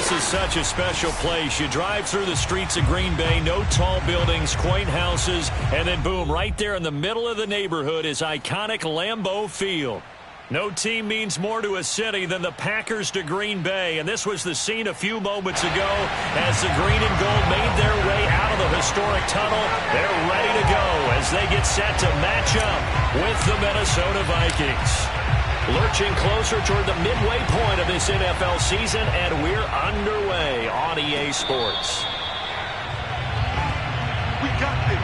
This is such a special place. You drive through the streets of Green Bay, no tall buildings, quaint houses, and then boom, right there in the middle of the neighborhood is iconic Lambeau Field. No team means more to a city than the Packers to Green Bay, and this was the scene a few moments ago as the green and gold made their way out of the historic tunnel. They're ready to go as they get set to match up with the Minnesota Vikings. Lurching closer toward the midway point of this NFL season, and we're underway on EA Sports. We got this.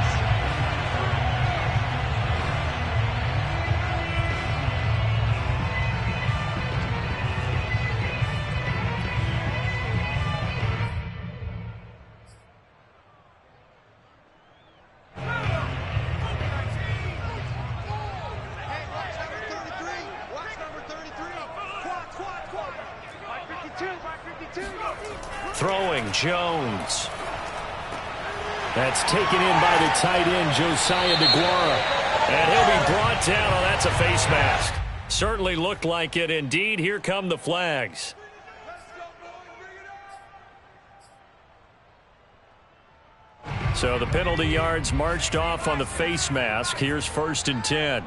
Throwing Jones. That's taken in by the tight end, Josiah DeGuara. And he'll be brought down. Oh, that's a face mask. Certainly looked like it. Indeed, here come the flags. So the penalty yards marched off on the face mask. Here's 1st and 10.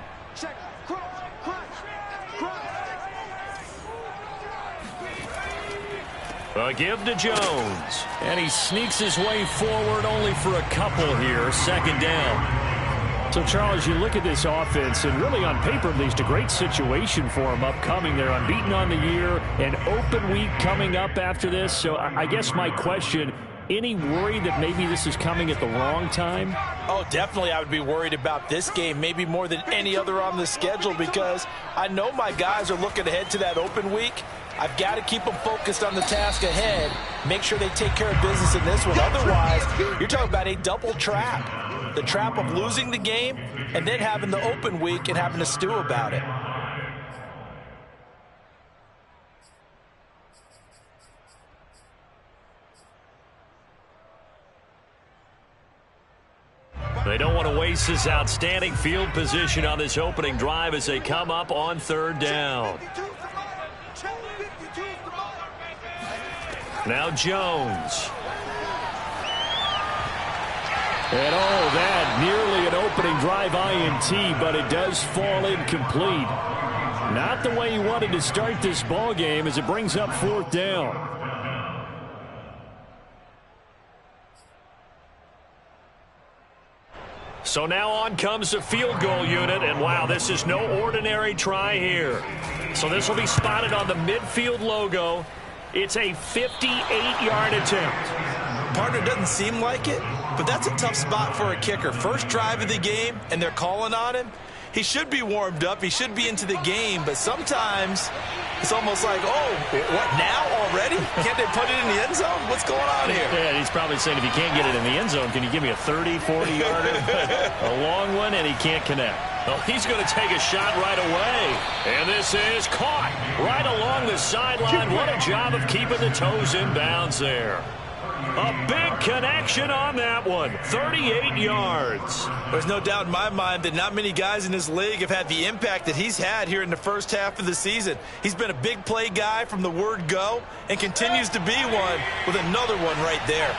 A give to Jones. And he sneaks his way forward only for a couple here. 2nd down. So, Charles, you look at this offense, and really on paper, at least, a great situation for them upcoming. They're unbeaten on the year, an open week coming up after this. So I guess my question, any worry that maybe this is coming at the wrong time? Oh, definitely I would be worried about this game, maybe more than any other on the schedule, because I know my guys are looking ahead to that open week. I've got to keep them focused on the task ahead, make sure they take care of business in this one. Otherwise, you're talking about a double trap. The trap of losing the game and then having the open week and having to stew about it. They don't want to waste this outstanding field position on this opening drive as they come up on 3rd down. Now Jones. And oh, that nearly an opening drive INT, but it does fall incomplete. Not the way he wanted to start this ball game as it brings up 4th down. So now on comes the field goal unit, and wow, this is no ordinary try here. So this will be spotted on the midfield logo. It's a 58-yard attempt. Partner, doesn't seem like it, but that's a tough spot for a kicker. First drive of the game, and they're calling on him. He should be warmed up. He should be into the game, but sometimes it's almost like, oh, what, now already? Can't they put it in the end zone? What's going on here? Yeah, he's probably saying if you can't get it in the end zone, can you give me a 30, 40-yarder? A long one, and he can't connect. Well, he's going to take a shot right away. And this is caught right along the sideline. What a job of keeping the toes in bounds there. A big connection on that one. 38 yards. There's no doubt in my mind that not many guys in this league have had the impact that he's had here in the first half of the season. He's been a big play guy from the word go and continues to be one with another one right there.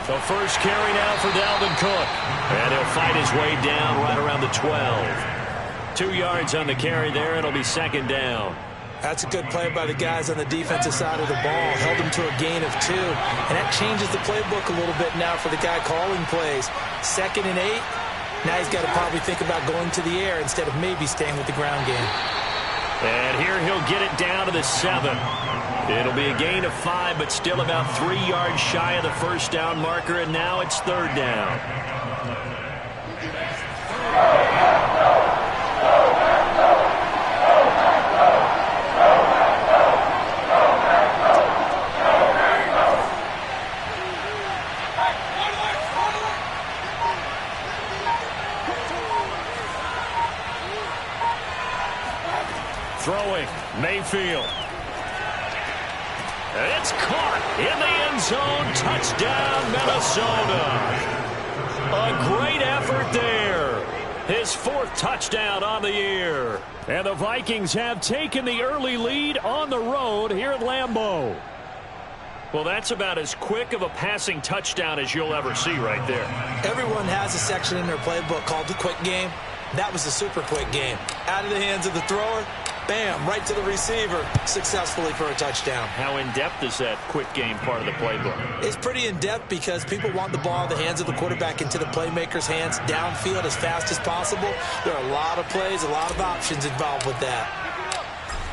The first carry now for Dalvin Cook. And he'll fight his way down right around the 12. 2 yards on the carry there. It'll be 2nd down. That's a good play by the guys on the defensive side of the ball. Held him to a gain of 2. And that changes the playbook a little bit now for the guy calling plays. 2nd and 8. Now he's got to probably think about going to the air instead of maybe staying with the ground game. And here he'll get it down to the 7. It'll be a gain of 5, but still about 3 yards shy of the first down marker, and now it's 3rd down. Throwing, Mayfield. It's caught in the end zone. Touchdown, Minnesota. A great effort there. His 4th touchdown on the year. And the Vikings have taken the early lead on the road here at Lambeau. Well, that's about as quick of a passing touchdown as you'll ever see right there. Everyone has a section in their playbook called the quick game. That was the super quick game. Out of the hands of the thrower, bam, right to the receiver, successfully for a touchdown. How in-depth is that quick game part of the playbook? It's pretty in-depth because people want the ball in the hands of the quarterback into the playmaker's hands downfield as fast as possible. There are a lot of plays, a lot of options involved with that.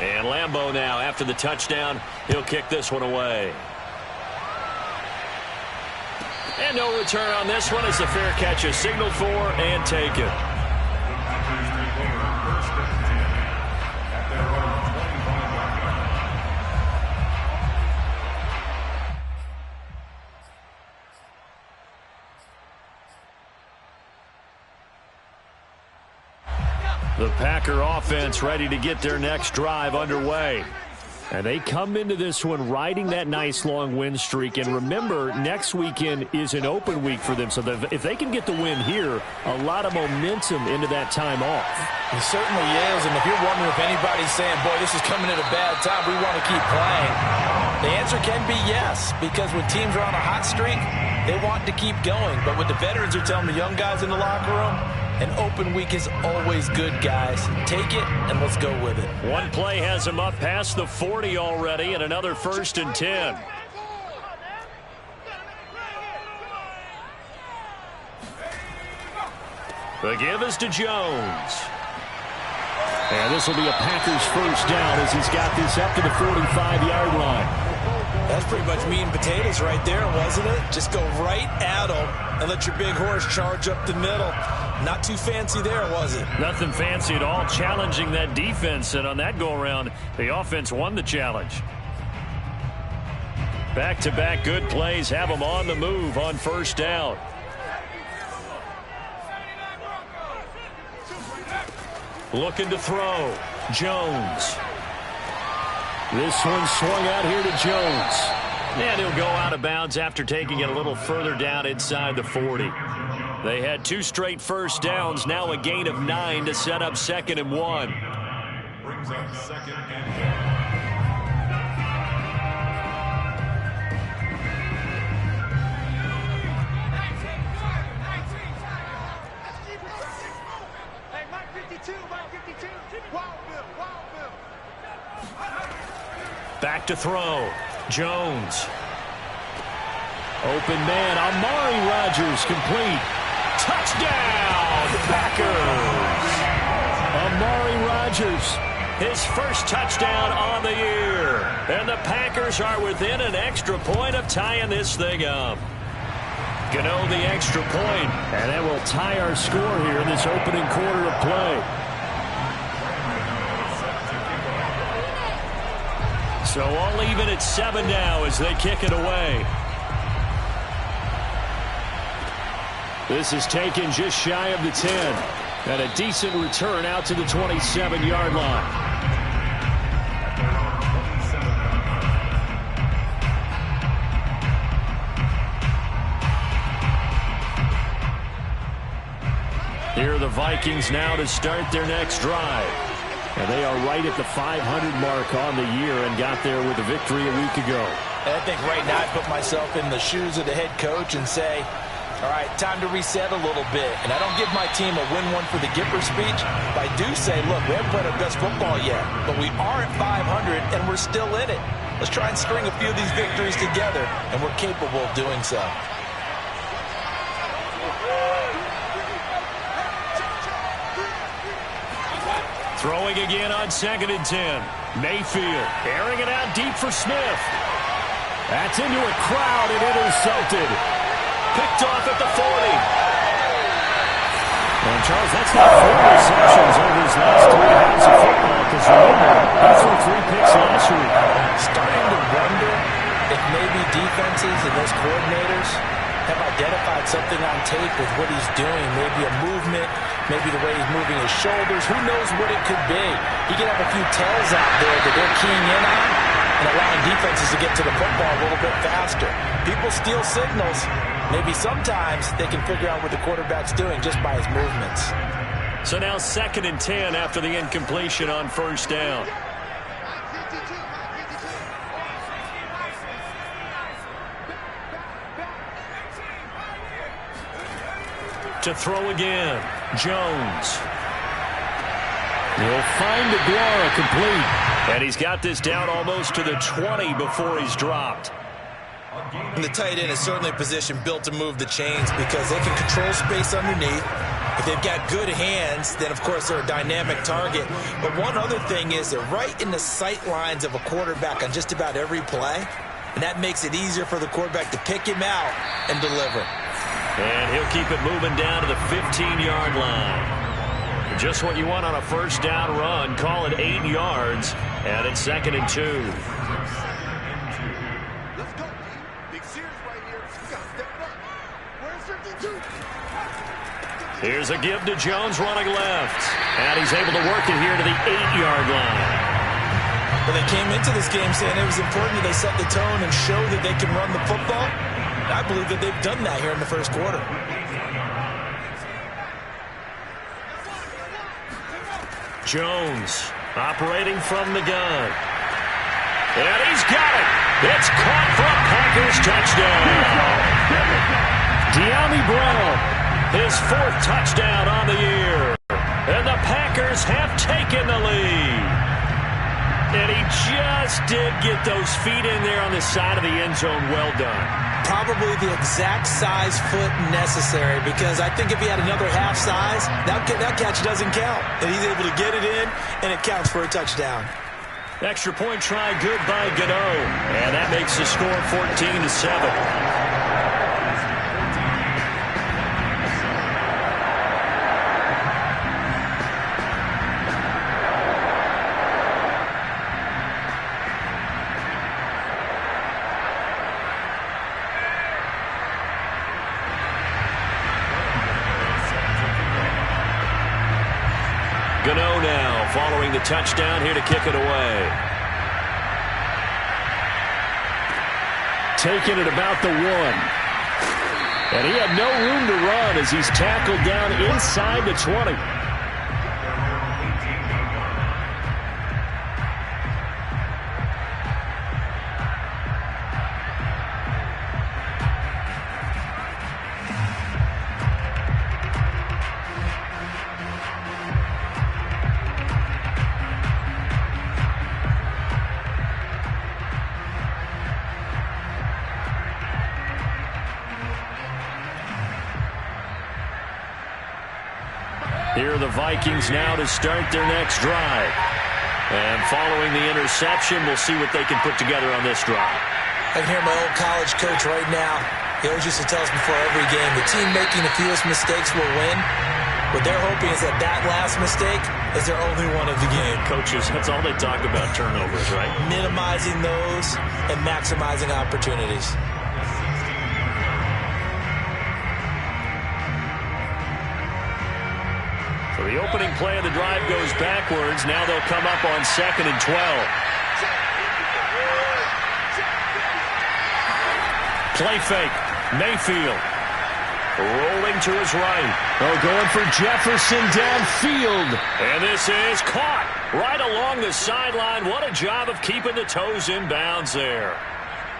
And Lambeau now, after the touchdown, he'll kick this one away. And no return on this one as the fair catch is signaled for and taken. The Packer offense ready to get their next drive underway. And they come into this one riding that nice long win streak. And remember, next weekend is an open week for them. So if they can get the win here, a lot of momentum into that time off. It certainly is. And if you're wondering if anybody's saying, boy, this is coming at a bad time, we want to keep playing, the answer can be yes. Because when teams are on a hot streak, they want to keep going. But what the veterans are telling the young guys in the locker room, an open week is always good, guys. Take it, and let's go with it. One play has him up past the 40 already, and another 1st and 10. The give is to Jones. And this will be a Packers 1st down as he's got this up to the 45-yard line. That's pretty much meat and potatoes right there, wasn't it? Just go right at them and let your big horse charge up the middle. Not too fancy there, was it? Nothing fancy at all, challenging that defense. And on that go-around, the offense won the challenge. Back-to-back good plays have them on the move on 1st down. Looking to throw. Jones. This one swung out here to Jones. And he'll go out of bounds after taking it a little further down inside the 40. They had 2 straight 1st downs, now a gain of 9 to set up 2nd and 1. Brings up 2nd and 1. Back to throw. Jones. Open man. Amari Rodgers complete. Touchdown, Packers. Amari Rodgers, his 1st touchdown on the year. And the Packers are within an extra point of tying this thing up. Gano the extra point. And that will tie our score here in this opening quarter of play. So all even at 7 now as they kick it away. This is taken just shy of the 10. And a decent return out to the 27-yard line. Here are the Vikings now to start their next drive. And they are right at the 500 mark on the year and got there with a victory a week ago. I think right now I put myself in the shoes of the head coach and say, all right, time to reset a little bit. And I don't give my team a win one for the Gipper speech, but I do say, look, we haven't played our best football yet, but we are at 500 and we're still in it. Let's try and string a few of these victories together, and we're capable of doing so. Throwing again on 2nd and 10. Mayfield airing it out deep for Smith. That's into a crowd and intercepted. Picked off at the 40. And Charles, that's not 4 receptions over his last 3 games of football, because remember, he threw 3 picks last week. Starting to wonder if maybe defenses and those coordinators have identified something on tape with what he's doing. Maybe a movement, maybe the way he's moving his shoulders. Who knows what it could be? He could have a few tells out there that they're keying in on and allowing defenses to get to the football a little bit faster. People steal signals. Maybe sometimes they can figure out what the quarterback's doing just by his movements. So now 2nd and 10 after the incompletion on first down. To throw again, Jones. He'll find Aguara complete. And he's got this down almost to the 20 before he's dropped. And the tight end is certainly a position built to move the chains because they can control space underneath. If they've got good hands, then, of course, they're a dynamic target. But one other thing is they're right in the sight lines of a quarterback on just about every play. And that makes it easier for the quarterback to pick him out and deliver. And he'll keep it moving down to the 15-yard line. Just what you want on a first down run. Call it 8 yards. And it's 2nd and 2. Let's go, Big series right here. You got to step it up. Where's 52? Here's a give to Jones running left. And he's able to work it here to the 8-yard line. Well, they came into this game saying it was important that they set the tone and show that they can run the football. I believe that they've done that here in the first quarter. Jones operating from the gun. And he's got it. It's caught for a Packers touchdown. De'Ami Brown, his 4th touchdown on the year. And the Packers have taken the lead. And he just did get those feet in there on the side of the end zone. Well done. Probably the exact size foot necessary because I think if he had another half size, that catch doesn't count. And he's able to get it in, and it counts for a touchdown. Extra point try good by Gano. And that makes the score 14-7. Gano now following the touchdown here to kick it away. Taking it about the 1. And he had no room to run as he's tackled down inside the 20. Here are the Vikings now to start their next drive. And following the interception, we'll see what they can put together on this drive. I can hear my old college coach right now. He always used to tell us before every game, the team making the fewest mistakes will win. What they're hoping is that last mistake is their only one of the game. Coaches, that's all they talk about, turnovers, right? Minimizing those and maximizing opportunities. So the opening play of the drive goes backwards. Now they'll come up on 2nd and 12. Play fake. Mayfield. Rolling to his right. Oh, going for Jefferson downfield. And this is caught right along the sideline. What a job of keeping the toes in bounds there.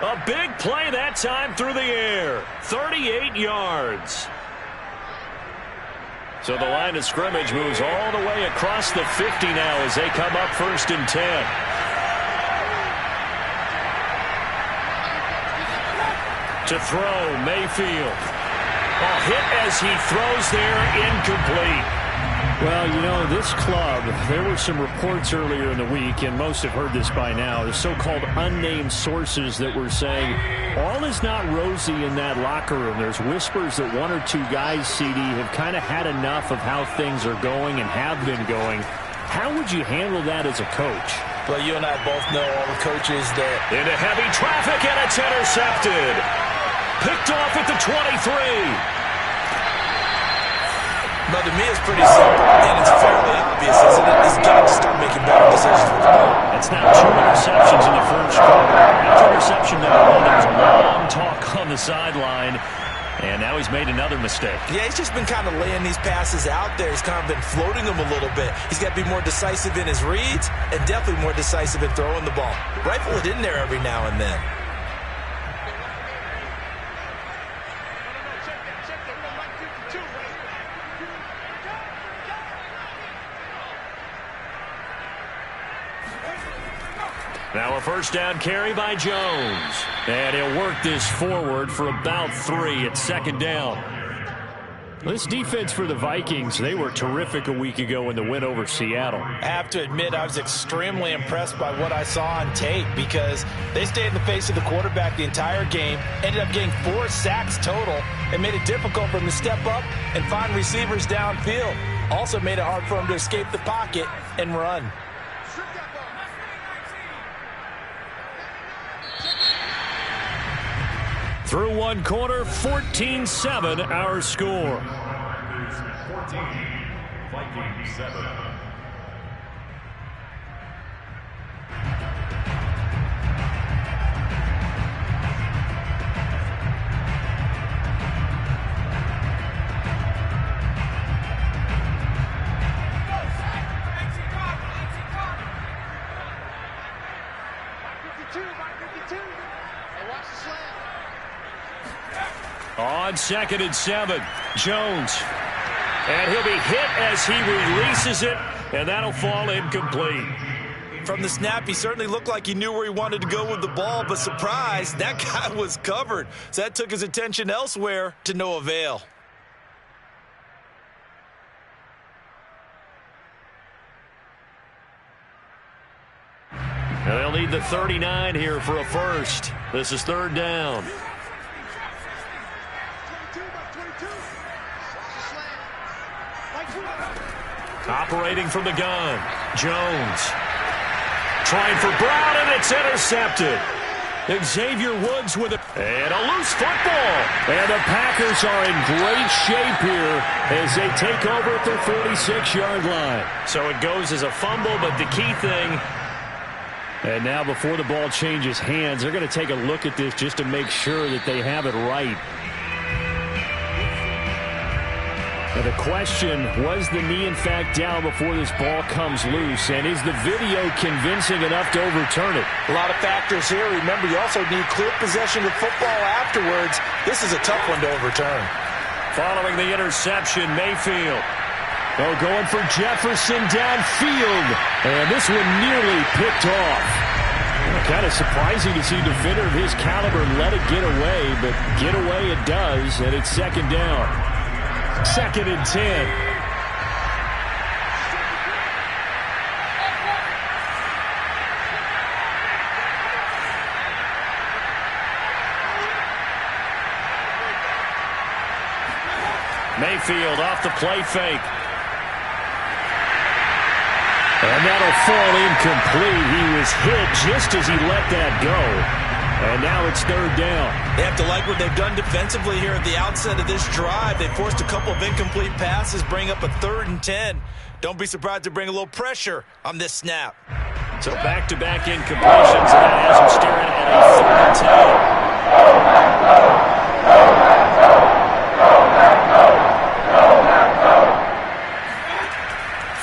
A big play that time through the air. 38 yards. So the line of scrimmage moves all the way across the 50 now as they come up 1st and 10. To throw, Mayfield. A hit as he throws there, incomplete. Well, you know, this club, there were some reports earlier in the week, and most have heard this by now, the so-called unnamed sources that were saying all is not rosy in that locker room. There's whispers that 1 or 2 guys, CD, have kind of had enough of how things are going and have been going. How would you handle that as a coach? Well, you and I both know all the coaches that... Into heavy traffic, and it's intercepted. Picked off at the 23. But to me, it's pretty simple, and it's fairly obvious, isn't it? He's got to start making better decisions with the ball. That's now 2 interceptions in the first quarter. After interception number 1, there was a long talk on the sideline. And now he's made another mistake. Yeah, he's just been kind of laying these passes out there. He's kind of been floating them a little bit. He's got to be more decisive in his reads and definitely more decisive in throwing the ball. Rifle it in there every now and then. Now a first down carry by Jones. And he'll work this forward for about 3 at second down. This defense for the Vikings, they were terrific a week ago in the win over Seattle. I have to admit, I was extremely impressed by what I saw on tape because they stayed in the face of the quarterback the entire game, ended up getting 4 sacks total, and made it difficult for him to step up and find receivers downfield. Also made it hard for him to escape the pocket and run. Through one quarter, 14-7 our score. 14, Vikings 7. On 2nd and 7, Jones. And he'll be hit as he releases it, and that'll fall incomplete. From the snap, he certainly looked like he knew where he wanted to go with the ball, but surprise, that guy was covered. So that took his attention elsewhere to no avail. And they'll need the 39 here for a first. This is 3rd down. Operating from the gun, Jones. Trying for Brown, and it's intercepted. Xavier Woods with it. And a loose football. And the Packers are in great shape here as they take over at their 46-yard line. So it goes as a fumble, but the key thing. And now before the ball changes hands, they're going to take a look at this just to make sure that they have it right. And the question, was the knee in fact down before this ball comes loose? And is the video convincing enough to overturn it? A lot of factors here. Remember, you also need clear possession of football afterwards. This is a tough one to overturn. Following the interception, Mayfield. Oh, going for Jefferson downfield. And this one nearly picked off. Kind of surprising to see a defender of his caliber let it get away, but get away it does, and it's 2nd down. 2nd and 10. Mayfield off the play fake. And that'll fall incomplete. He was hit just as he let that go. And now it's 3rd down. They have to like what they've done defensively here at the outset of this drive. They forced a couple of incomplete passes, bring up a 3rd and 10. Don't be surprised to bring a little pressure on this snap. So back-to-back incompletions, and that has him staring at a 3rd and 10.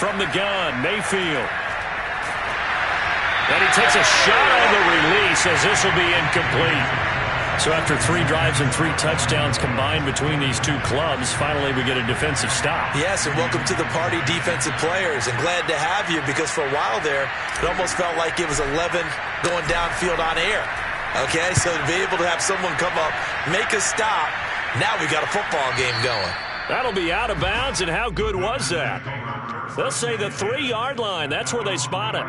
From the gun, Mayfield. And he takes a shot on the release as this will be incomplete. So after 3 drives and 3 touchdowns combined between these two clubs, finally we get a defensive stop. Yes, and welcome to the party, defensive players. And glad to have you because for a while there, it almost felt like it was 11 going downfield on air. Okay, so to be able to have someone come up, make a stop, now we got a football game going. That'll be out of bounds, and how good was that? They'll say the 3-yard line. That's where they spot it.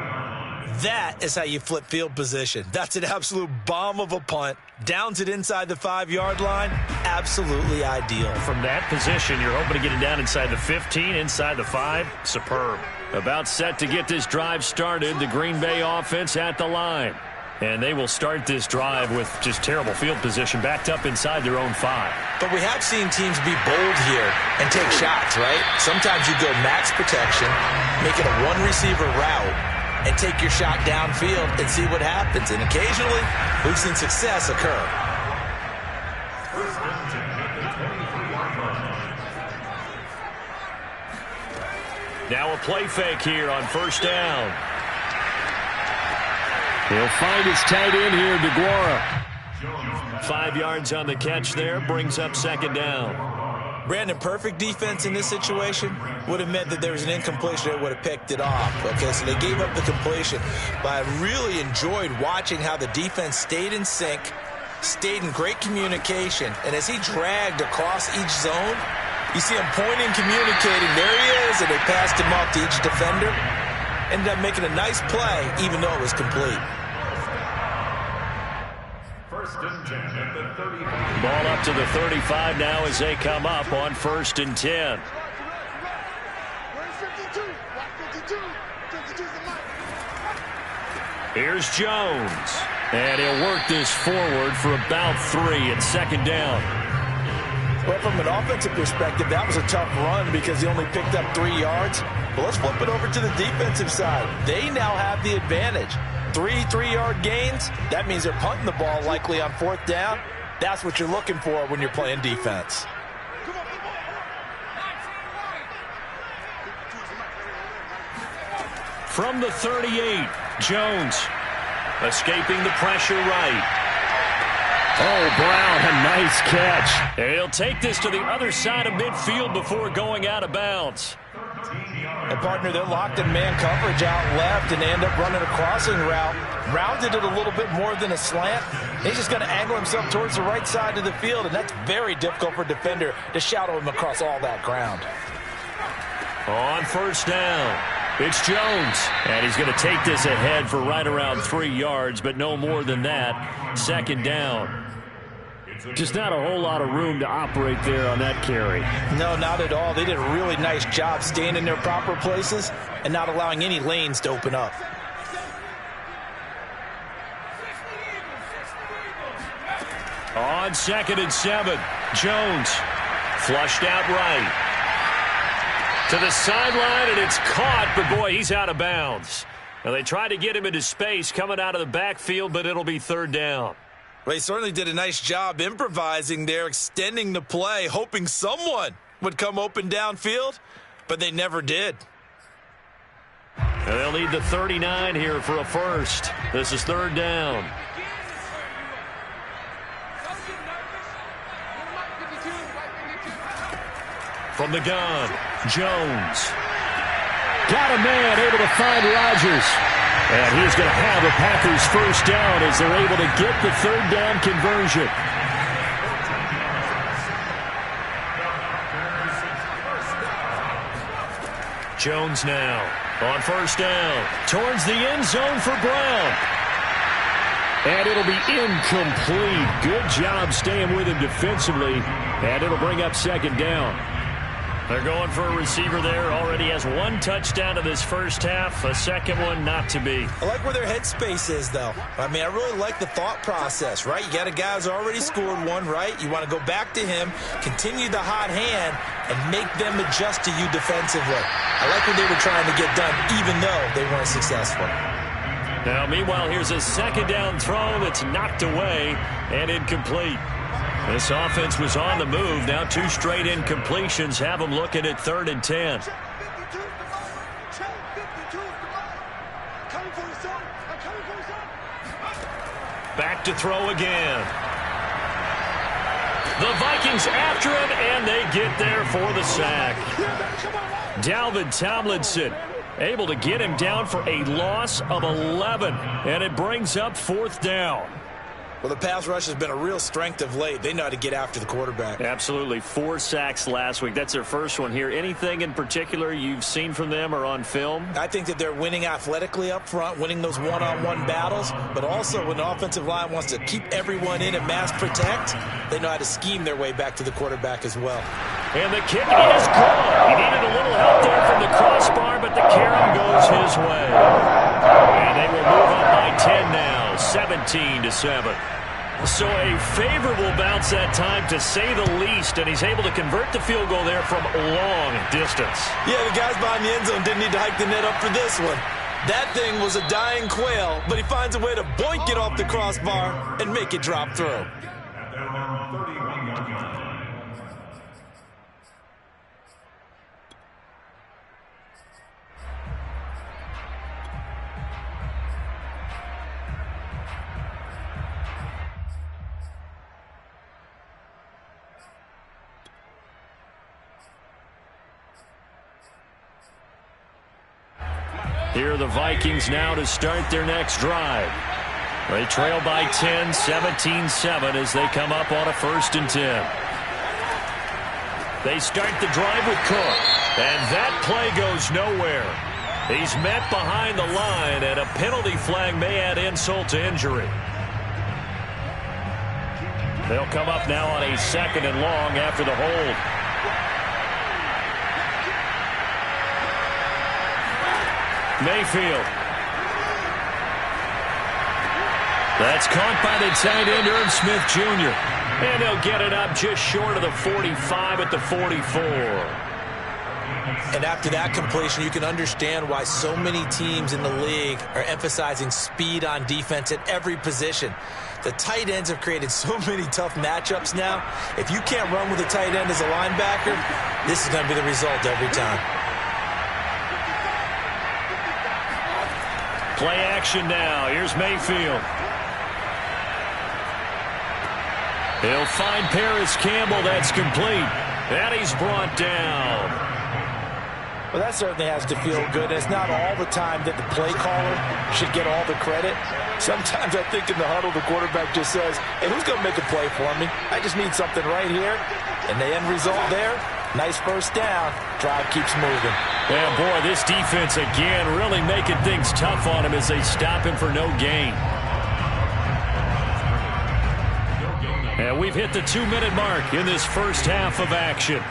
That is how you flip field position. That's an absolute bomb of a punt. Downs it inside the 5-yard line. Absolutely ideal. From that position, you're hoping to get it down inside the 15, inside the 5. Superb. About set to get this drive started. The Green Bay offense at the line. And they will start this drive with just terrible field position backed up inside their own 5. But we have seen teams be bold here and take shots, right? Sometimes you go max protection, make it a one-receiver route, and take your shot downfield and see what happens. And occasionally, we've seen success occur. Now a play fake here on first down. He'll find his tight end here, DeGuara. 5 yards on the catch there, brings up second down. Brandon, perfect defense in this situation would have meant that there was an incompletion that would have picked it off. Okay, so they gave up the completion. But I really enjoyed watching how the defense stayed in sync, stayed in great communication, and as he dragged across each zone, you see him pointing, communicating. There he is, and they passed him off to each defender. Ended up making a nice play, even though it was complete. First and 10 at the 35. Ball up to the 35 now as they come up on first and 10. Where's 52? Watch 52. 52's the mark. Here's Jones. And he'll work this forward for about 3 at second down. Well, from an offensive perspective, that was a tough run because he only picked up 3 yards. But let's flip it over to the defensive side. They now have the advantage. 3 3-yard gains, that means they're punting the ball likely on fourth down. That's what you're looking for when you're playing defense. From the 38, Jones escaping the pressure right. Oh, Brown, a nice catch. And he'll take this to the other side of midfield before going out of bounds. And, partner, they're locked in man coverage out left, and they end up running a crossing route. Rounded it a little bit more than a slant. He's just going to angle himself towards the right side of the field, and that's very difficult for a defender to shadow him across all that ground. On first down, it's Jones. And he's going to take this ahead for right around 3 yards, but no more than that. Second down. Just not a whole lot of room to operate there on that carry. No, not at all. They did a really nice job staying in their proper places and not allowing any lanes to open up. On second and 7, Jones flushed out right. To the sideline, and it's caught, but boy, he's out of bounds. Now, they tried to get him into space coming out of the backfield, but it'll be third down. Well, he certainly did a nice job improvising there, extending the play, hoping someone would come open downfield, but they never did. And they'll need the 39 here for a first. This is third down. From the gun, Jones. Got a man able to find Rodgers. And he's going to have a Packers first down as they're able to get the third down conversion. Jones now on first down towards the end zone for Brown. And it'll be incomplete. Good job staying with him defensively. And it'll bring up second down. They're going for a receiver there. Already has 1 touchdown in this first half. A second one not to be. I like where their headspace is, though. I mean, I really like the thought process, right? You got a guy who's already scored one, right? You want to go back to him, continue the hot hand, and make them adjust to you defensively. I like what they were trying to get done, even though they weren't successful. Now, meanwhile, here's a second down throw that's knocked away and incomplete. This offense was on the move. Now 2 straight incompletions have them looking at third and 10. Back to throw again. The Vikings after him, and they get there for the sack. Dalvin Tomlinson able to get him down for a loss of 11, and it brings up fourth down. Well, the pass rush has been a real strength of late. They know how to get after the quarterback. Absolutely. 4 sacks last week. That's their first one here. Anything in particular you've seen from them or on film? I think that they're winning athletically up front, winning those one-on-one battles, but also when the offensive line wants to keep everyone in and mass protect, they know how to scheme their way back to the quarterback as well. And the kick is good. He needed a little help there from the crossbar, but the carom goes his way. And they will move up by 10 now, 17-7. So a favorable bounce that time, to say the least, and he's able to convert the field goal there from long distance. Yeah, the guys behind the end zone didn't need to hike the net up for this one. That thing was a dying quail, but he finds a way to boink it off the crossbar and make it drop through. Here are the Vikings now to start their next drive. They trail by 10, 17-7 as they come up on a 1st and 10. They start the drive with Cook, and that play goes nowhere. He's met behind the line, and a penalty flag may add insult to injury. They'll come up now on a 2nd and long after the hold. Mayfield. That's caught by the tight end, Irv Smith Jr. And they'll get it up just short of the 45 at the 44. And after that completion, you can understand why so many teams in the league are emphasizing speed on defense at every position. The tight ends have created so many tough matchups now. If you can't run with a tight end as a linebacker, this is going to be the result every time. Play action now. Here's Mayfield. He'll find Paris Campbell. That's complete. And he's brought down. Well, that certainly has to feel good. It's not all the time that the play caller should get all the credit. Sometimes I think in the huddle, the quarterback just says, hey, who's going to make a play for me? I just need something right here. And the end result there, nice 1st down. Drive keeps moving. Yeah, boy, this defense again really making things tough on him as they stop him for no gain. And we've hit the 2-minute mark in this first half of action.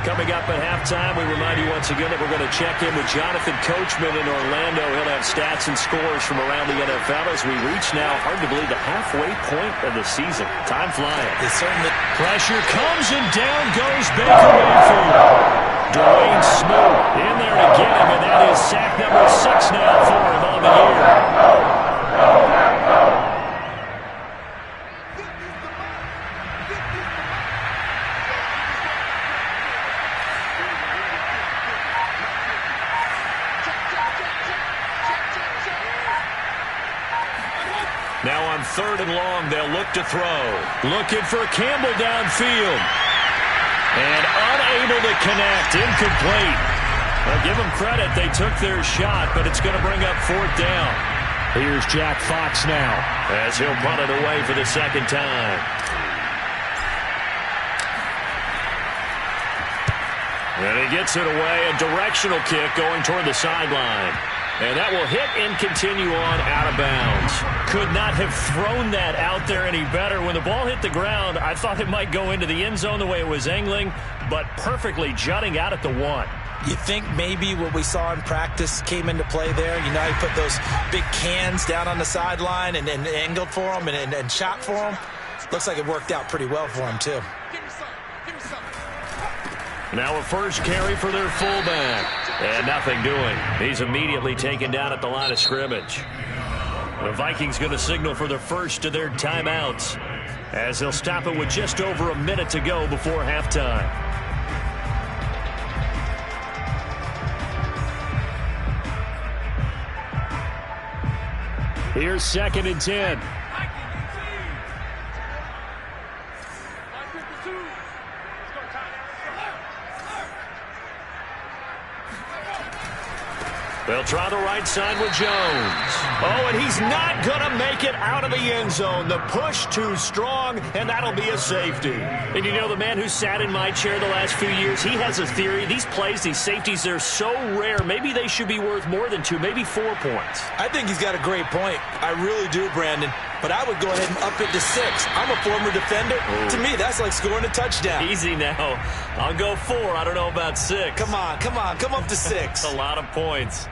Coming up at halftime, we remind you once again that we're going to check in with Jonathan Coachman in Orlando. He'll have stats and scores from around the NFL as we reach now, hard to believe, the halfway point of the season. Time flying. It's certainly pressure comes and down goes Baker Mayfield. Dwayne Smoot in there to get him, and that is sack number 6 now for him on the year. Now on 3rd and long, they'll look to throw. Looking for Campbell downfield. And unable to connect. Incomplete. Well, give them credit. They took their shot, but it's going to bring up 4th down. Here's Jack Fox now as he'll punt it away for the 2nd time. And he gets it away. A directional kick going toward the sideline. And that will hit and continue on out of bounds. Could not have thrown that out there any better. When the ball hit the ground, I thought it might go into the end zone the way it was angling, but perfectly jutting out at the 1. You think maybe what we saw in practice came into play there? You know, he put those big cans down on the sideline and angled for him and shot for him. Looks like it worked out pretty well for him, too. Now a first carry for their fullback. And nothing doing. He's immediately taken down at the line of scrimmage. The Vikings going to signal for the first of their timeouts as they'll stop it with just over a minute to go before halftime. Here's 2nd and 10. They'll try the right side with Jones. Oh, and he's not going to make it out of the end zone. The push too strong, and that'll be a safety. And you know, the man who sat in my chair the last few years, he has a theory. These plays, these safeties, they're so rare. Maybe they should be worth more than 2, maybe 4 points. I think he's got a great point. I really do, Brandon. But I would go ahead and up it to 6. I'm a former defender. Ooh. To me, that's like scoring a touchdown. Easy now. I'll go 4. I don't know about 6. Come on. Come up to 6. That's a lot of points.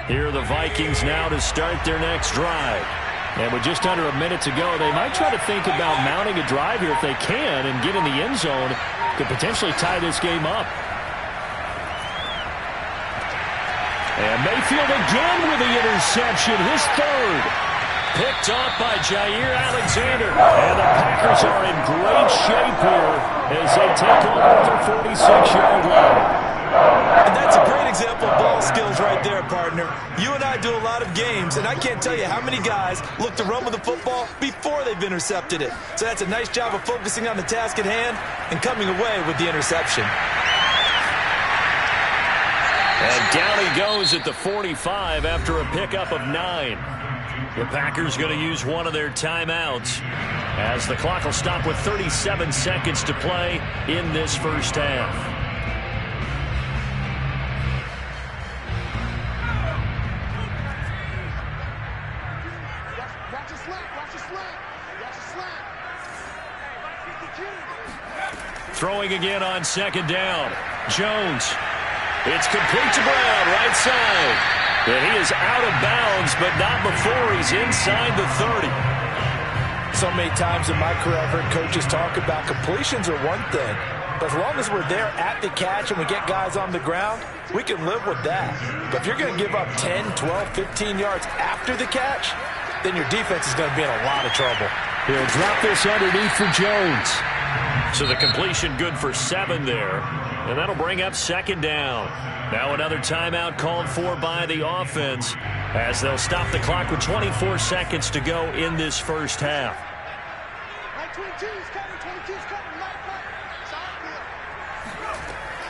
Here are the Vikings now to start their next drive. And with just under a minute to go, they might try to think about mounting a drive here if they can and get in the end zone to potentially tie this game up. And Mayfield again with the interception, his 3rd. picked off by Jair Alexander. And the Packers are in great shape here as they take over at their 46-yard line. And that's a great example of ball skills right there, partner. You and I do a lot of games, and I can't tell you how many guys look to run with the football before they've intercepted it. So that's a nice job of focusing on the task at hand and coming away with the interception. And down he goes at the 45 after a pickup of 9. The Packers going to use one of their timeouts as the clock will stop with 37 seconds to play in this first half. Throwing again on second down. Jones. It's complete to Brown, right side. And he is out of bounds, but not before he's inside the 30. So many times in my career, I've heard coaches talk about completions are one thing. But as long as we're there at the catch and we get guys on the ground, we can live with that. But if you're going to give up 10, 12, 15 yards after the catch, then your defense is going to be in a lot of trouble. He'll drop this underneath for Jones. So the completion good for 7 there. And that'll bring up second down. Now another timeout called for by the offense as they'll stop the clock with 24 seconds to go in this first half.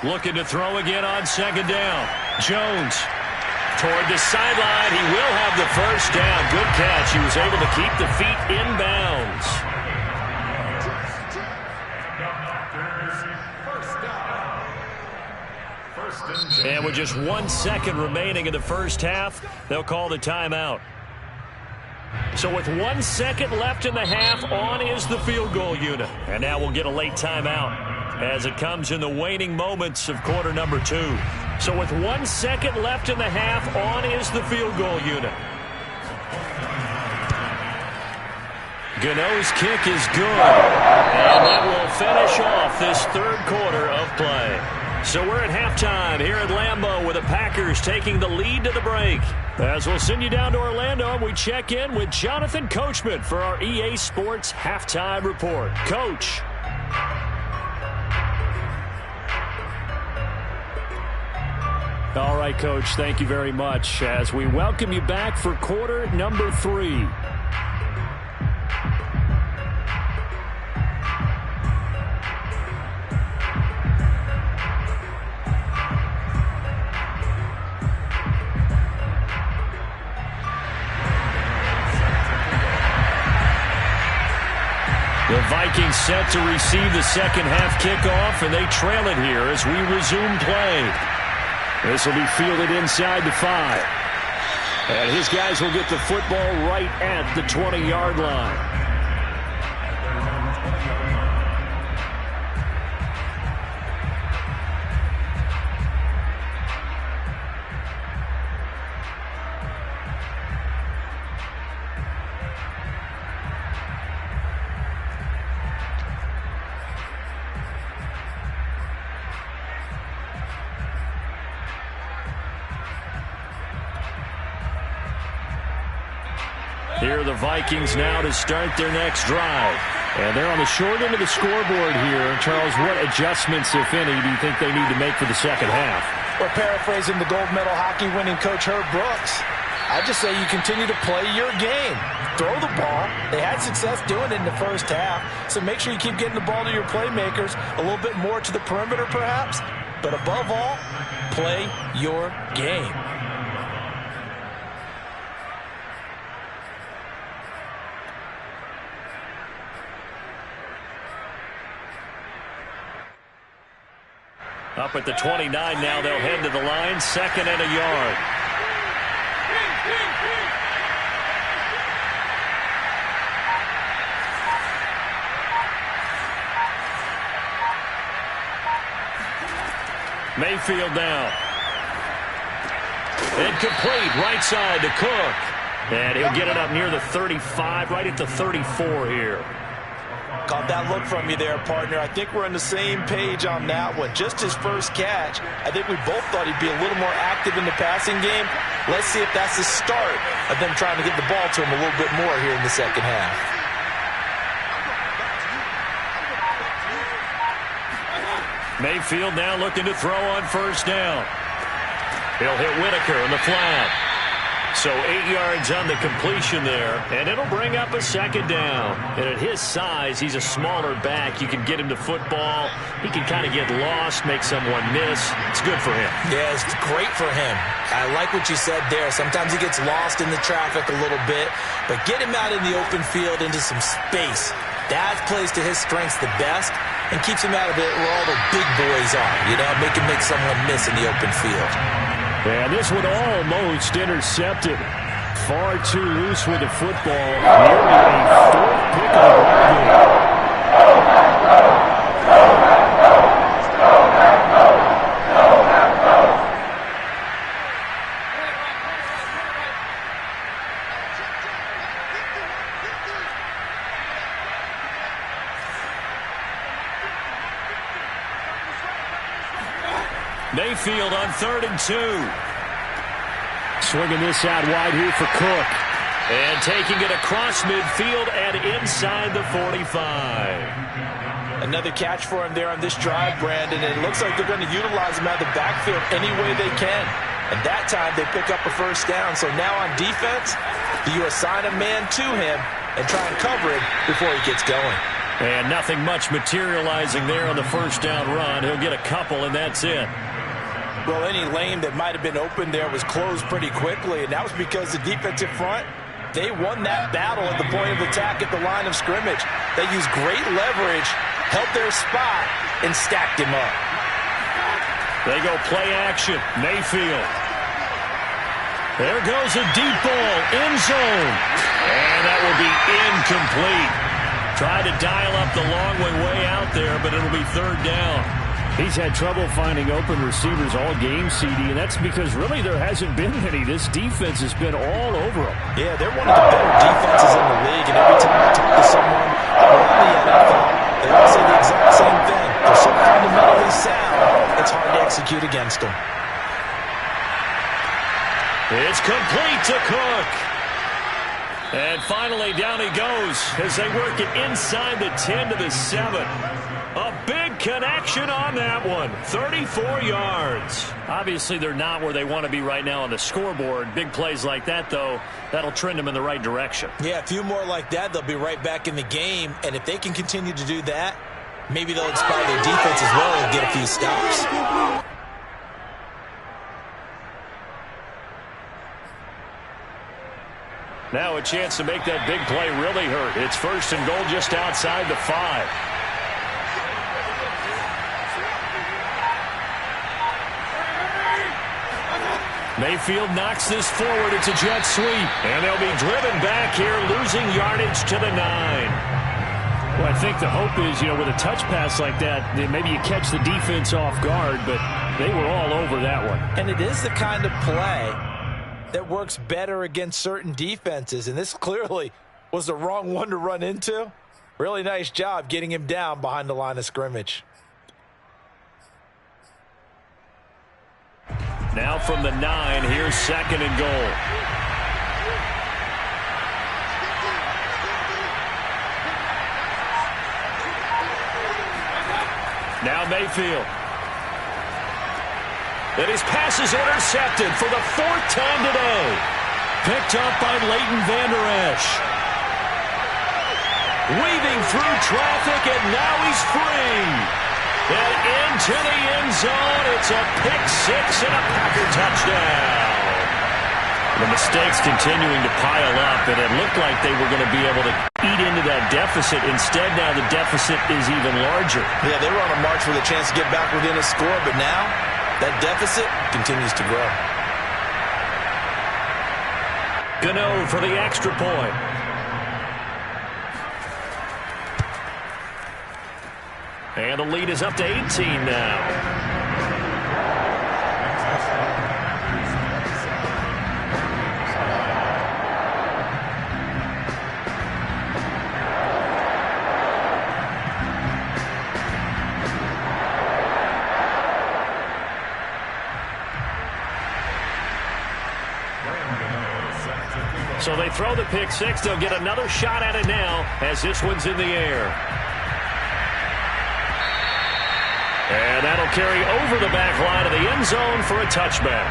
Looking to throw again on second down. Jones toward the sideline. He will have the first down. Good catch. He was able to keep the feet in bounds. And with just 1 second remaining in the first half, they'll call the timeout. So with 1 second left in the half, on is the field goal unit. And now we'll get a late timeout as it comes in the waning moments of quarter number 2. So with 1 second left in the half, on is the field goal unit. Gano's kick is good. And that will finish off this third quarter of play. So we're at halftime here at Lambeau with the Packers taking the lead to the break. As we'll send you down to Orlando, we check in with Jonathan Coachman for our EA Sports Halftime Report. Coach. All right, Coach, thank you very much as we welcome you back for quarter number 3. The Vikings set to receive the second half kickoff, and they trail it here as we resume play. This will be fielded inside the 5. And his guys will get the football right at the 20-yard line. Here are the Vikings now to start their next drive. And they're on the short end of the scoreboard here. Charles, what adjustments, if any, do you think they need to make for the second half? We're paraphrasing the gold medal hockey winning coach Herb Brooks. I just say you continue to play your game. Throw the ball. They had success doing it in the first half. So make sure you keep getting the ball to your playmakers, a little bit more to the perimeter perhaps. But above all, play your game. Up at the 29 now, they'll head to the line. 2nd and a yard. Mayfield now. Incomplete, right side to Cook. And he'll get it up near the 35, right at the 34 here. Caught that look from you there, partner. I think we're on the same page on that one. Just his first catch, I think we both thought he'd be a little more active in the passing game. Let's see if that's the start of them trying to get the ball to him a little bit more here in the second half. Mayfield now looking to throw on first down. He'll hit Whitaker in the flat. So 8 yards on the completion there, and it'll bring up a second down. And at his size, he's a smaller back. You can get him to football. He can kind of get lost, make someone miss. It's good for him. Yeah, it's great for him. I like what you said there. Sometimes he gets lost in the traffic a little bit, but get him out in the open field into some space. That plays to his strengths the best and keeps him out of it where all the big boys are. You know, make him make someone miss in the open field. And this one almost intercepted. Far too loose with the football. Nearly a fourth pick of the ball game. Mayfield on 3rd and 2. Swinging this out wide here for Cook. And taking it across midfield and inside the 45. Another catch for him there on this drive, Brandon. And it looks like they're going to utilize him out of the backfield any way they can. And that time they pick up a first down. So now on defense, do you assign a man to him and try and cover him before he gets going? And nothing much materializing there on the first down run. He'll get a couple, and that's it. Well, any lane that might have been open there was closed pretty quickly, and that was because the defensive front, they won that battle at the point of attack at the line of scrimmage. They used great leverage, held their spot, and stacked him up. They go play action. Mayfield. There goes a deep ball, end zone. And that will be incomplete. Tried to dial up the long way out there, but it'll be 3rd down. He's had trouble finding open receivers all game, CD, and that's because really there hasn't been any. This defense has been all over him. Yeah, they're one of the better defenses in the league, and every time I talk to someone around the NFL, they all say the exact same thing. They're so fundamentally sound, it's hard to execute against them. It's complete to Cook. And finally, down he goes as they work it inside the 10 to the 7. A big connection on that one. 34 yards. Obviously, they're not where they want to be right now on the scoreboard. Big plays like that, though, that'll trend them in the right direction. Yeah, a few more like that, they'll be right back in the game. And if they can continue to do that, maybe they'll inspire their defense as well and get a few stops. Now a chance to make that big play really hurt. It's 1st and goal just outside the 5. Mayfield knocks this forward. It's a jet sweep. And they'll be driven back here, losing yardage to the 9. Well, I think the hope is, with a touch pass like that, maybe you catch the defense off guard, but they were all over that one. And it is the kind of play that works better against certain defenses, and this clearly was the wrong one to run into. Really nice job getting him down behind the line of scrimmage. Now from the 9, here's 2nd and goal. Now Mayfield. And his pass is intercepted for the 4th time today. Picked up by Leighton Vander Esch. Weaving through traffic, and now he's free. And into the end zone, it's a pick 6 and a Packer touchdown. The mistakes continuing to pile up, and it looked like they were going to be able to eat into that deficit. Instead, now the deficit is even larger. Yeah, they were on a march with a chance to get back within a score, but now that deficit continues to grow. Gano for the extra point. And the lead is up to 18 now. So they throw the pick six. They'll get another shot at it now as this one's in the air. And that'll carry over the back line of the end zone for a touchback.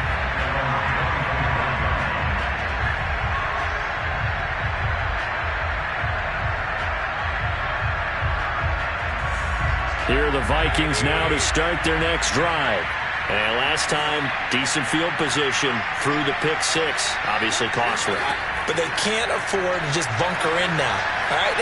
Here are the Vikings now to start their next drive. And last time, decent field position through the pick six. Obviously costly. But they can't afford to just bunker in now. All right?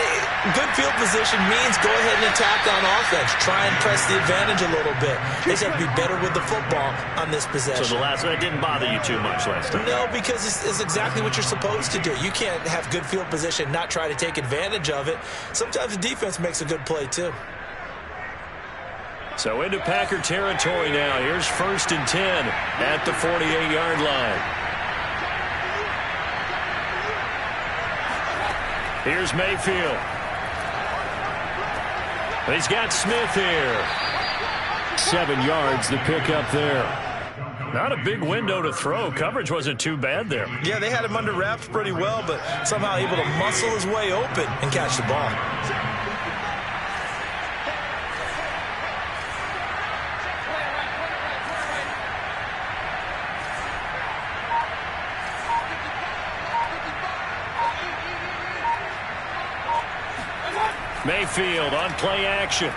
Good field position means go ahead and attack on offense. Try and press the advantage a little bit. They just have to be better with the football on this possession. So the last one didn't bother you too much last time? No, because it's exactly what you're supposed to do. You can't have good field position, not try to take advantage of it. Sometimes the defense makes a good play, too. So into Packer territory now. Here's 1st and 10 at the 48-yard line. Here's Mayfield. He's got Smith here. 7 yards, the pickup there. Not a big window to throw. Coverage wasn't too bad there. Yeah, they had him under wraps pretty well, but somehow able to muscle his way open and catch the ball. Mayfield on play action.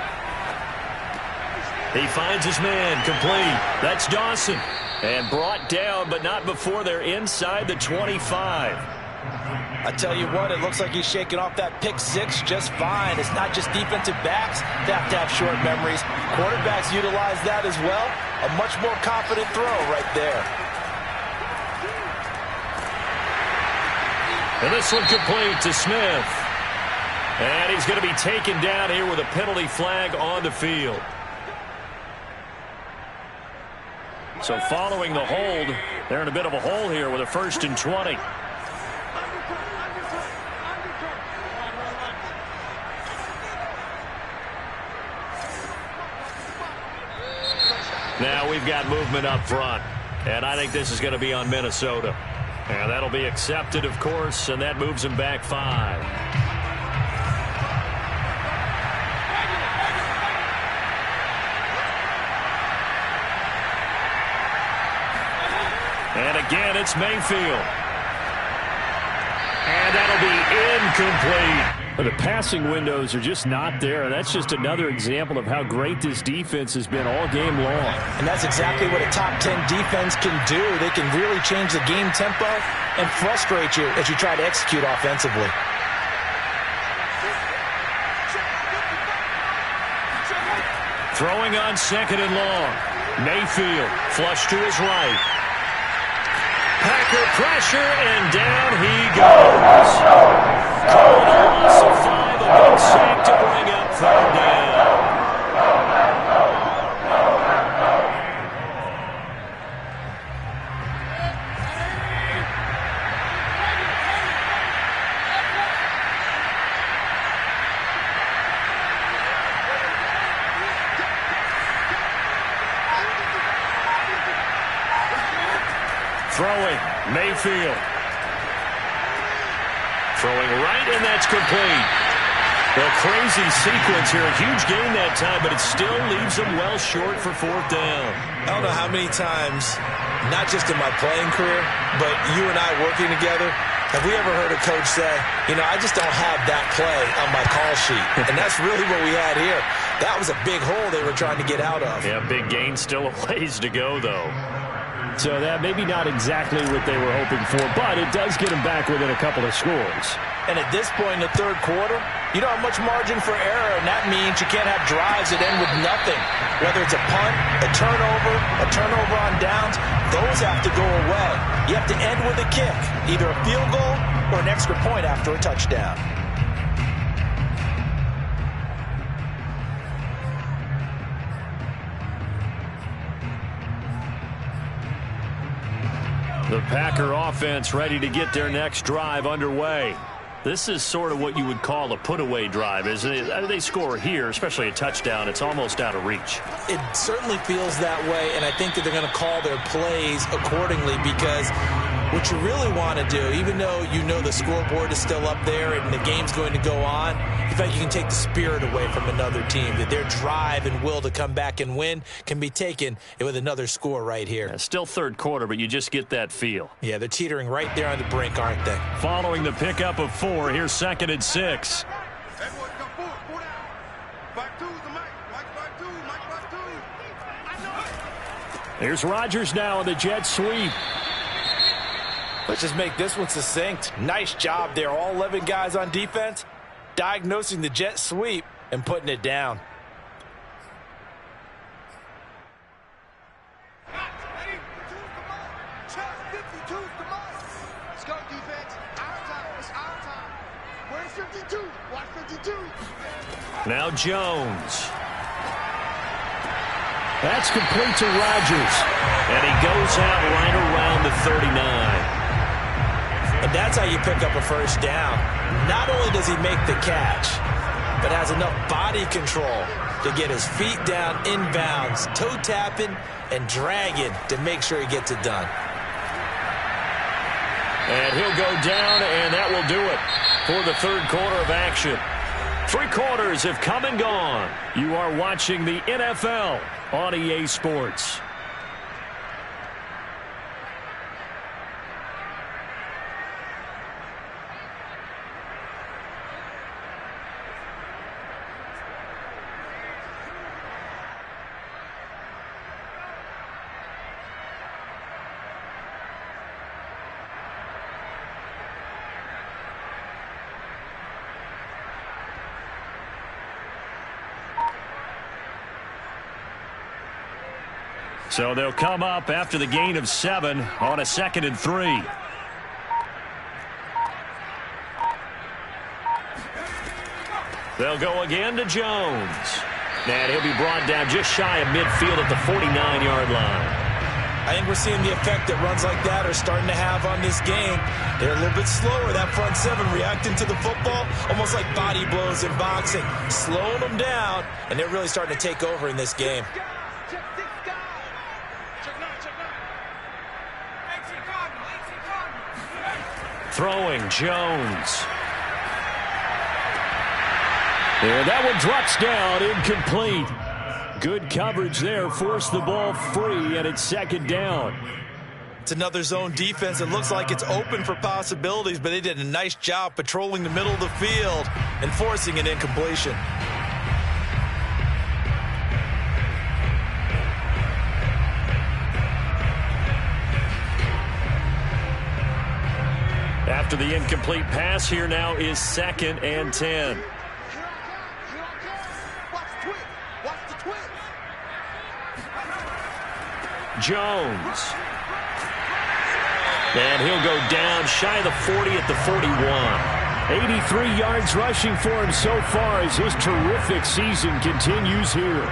He finds his man, complete. That's Dawson. And brought down, but not before they're inside the 25. I tell you what, it looks like he's shaking off that pick six just fine. It's not just defensive backs that have to have short memories. Quarterbacks utilize that as well. A much more confident throw right there. And this one complete to Smith. And he's going to be taken down here with a penalty flag on the field. So following the hold, they're in a bit of a hole here with a 1st and 20. Now we've got movement up front. And I think this is going to be on Minnesota. And that'll be accepted, of course, and that moves him back 5. And again, it's Mayfield. And that'll be incomplete. The passing windows are just not there. That's just another example of how great this defense has been all game long. And that's exactly what a top 10 defense can do. They can really change the game tempo and frustrate you as you try to execute offensively. Throwing on 2nd and long. Mayfield flush to his right. Packer pressure, and down he goes. Called a loss of 5, a big sack to bring up 3rd down. Throwing, Mayfield. Throwing right, and that's complete. A crazy sequence here. A huge gain that time, but it still leaves them well short for 4th down. I don't know how many times, not just in my playing career, but you and I working together, have we ever heard a coach say, you know, I just don't have that play on my call sheet. And that's really what we had here. That was a big hole they were trying to get out of. Yeah, big gain, still a ways to go, though. So that maybe not exactly what they were hoping for, but it does get them back within a couple of scores. And at this point in the 3rd quarter, you don't have much margin for error, and that means you can't have drives that end with nothing. Whether it's a punt, a turnover on downs, those have to go away. You have to end with a kick, either a field goal or an extra point after a touchdown. The Packer offense ready to get their next drive underway. This is sort of what you would call a put-away drive, isn't it? They score here, especially a touchdown. It's almost out of reach. It certainly feels that way, and I think that they're going to call their plays accordingly because what you really want to do, even though you know the scoreboard is still up there and the game's going to go on, you feel like you can take the spirit away from another team, that their drive and will to come back and win can be taken with another score right here. Yeah, still third quarter, but you just get that feel. Yeah, they're teetering right there on the brink, aren't they? Following the pickup of 4, here's 2nd and 6. Here's Rodgers now in the jet sweep. Let's just make this one succinct. Nice job there. All 11 guys on defense diagnosing the jet sweep and putting it down. Let's go, defense. Our time. It's our time. Where's 52? Watch 52. Now Jones. That's complete to Rodgers. And he goes out right around the 39. And that's how you pick up a first down. Not only does he make the catch, but has enough body control to get his feet down inbounds, toe tapping and dragging to make sure he gets it done. And he'll go down, and that will do it for the third quarter of action. 3 quarters have come and gone. You are watching the NFL on EA Sports. So they'll come up after the gain of 7 on a 2nd and 3. They'll go again to Jones. And he'll be brought down just shy of midfield at the 49-yard line. I think we're seeing the effect that runs like that are starting to have on this game. They're a little bit slower, that front 7 reacting to the football, almost like body blows in boxing, slowing them down, and they're really starting to take over in this game. Throwing Jones. And that one drops down, incomplete. Good coverage there, forced the ball free, and it's 2nd down. It's another zone defense. It looks like it's open for possibilities, but they did a nice job patrolling the middle of the field and forcing an incompletion. After the incomplete pass, here now is 2nd and 10. Jones. And he'll go down shy of the 40 at the 41. 83 yards rushing for him so far as his terrific season continues here.